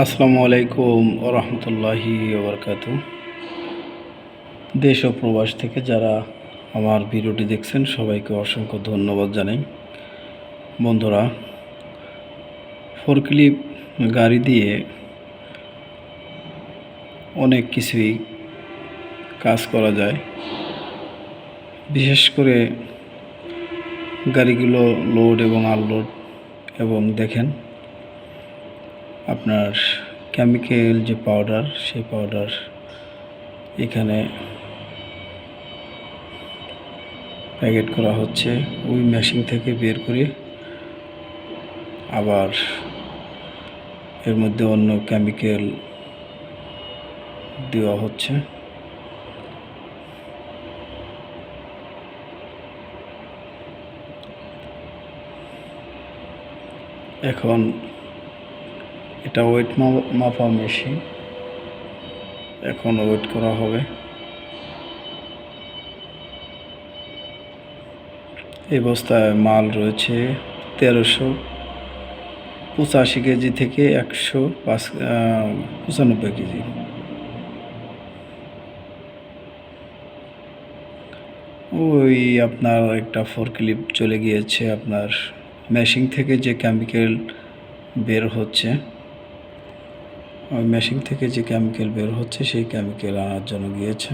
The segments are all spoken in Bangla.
আসসালামু আলাইকুম ওয়া রাহমাতুল্লাহি ওয়া বারাকাতুহু। দেশ ও প্রবাস থেকে যারা আমার ভিডিওটি দেখছেন সবাইকে অসংখ্য ধন্যবাদ জানাই। বন্ধুরা, ফোরক্লিপ গাড়ি দিয়ে অনেক কিছুই কাজ করা যায়। বিশেষ করে গাড়িগুলো লোড এবং আনলোড এবং দেখেন আপনার কেমিক্যাল যে পাউডার সেই পাউডার এখানে প্যাকেট করা হচ্ছে, ওই মেশিন থেকে বের করে আবার এর মধ্যে অন্য কেমিক্যাল দেওয়া হচ্ছে। এখন এটা ওয়েট মাপা মেশিন, এখন ওয়েট করা হবে। এই বস্তায় মাল রয়েছে 1385 কেজি থেকে 195 কেজি। ওই আপনার একটা ফোরক্লিপ চলে গিয়েছে, আপনার মেশিন থেকে যে কেমিক্যাল বের হচ্ছে, ওই মেশিন থেকে যে কেমিক্যাল বের হচ্ছে সেই কেমিক্যাল আনার জন্য গিয়েছে।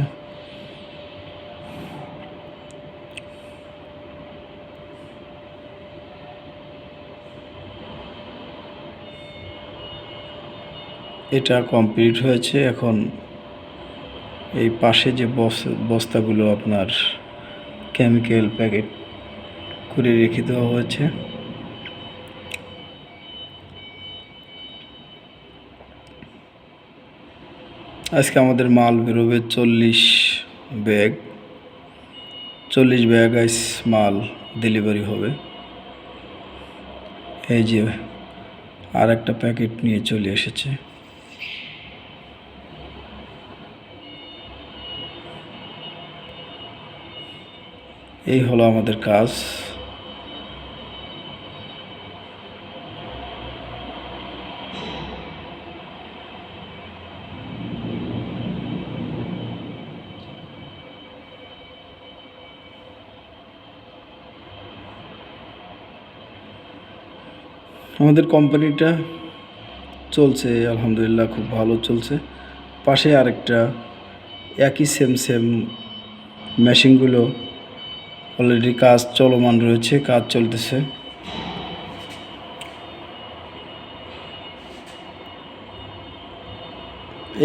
এটা কমপ্লিট হয়েছে। এখন এই পাশে যে বস্তাগুলো আপনার কেমিক্যাল প্যাকেট করে রেখে দেওয়া হয়েছে। আজকে আমাদের মাল বেরোবে 40 ব্যাগ আইস মাল ডেলিভারি হবে। এই যে আর একটা প্যাকেট নিয়ে চলে এসেছে। এই হলো আমাদের কাজ। আমাদের কোম্পানিটা চলছে আলহামদুলিল্লাহ, খুব ভালো চলছে। পাশে আরেকটা একই সেম মেশিনগুলো অলরেডি কাজ চলমান রয়েছে, কাজ চলতেছে।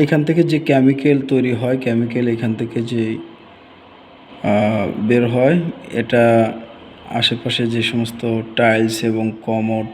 এখান থেকে যে কেমিক্যাল তৈরি হয়, কেমিক্যাল এখান থেকে যে বের হয়, এটা আশেপাশে যে সমস্ত টাইলস এবং কমোড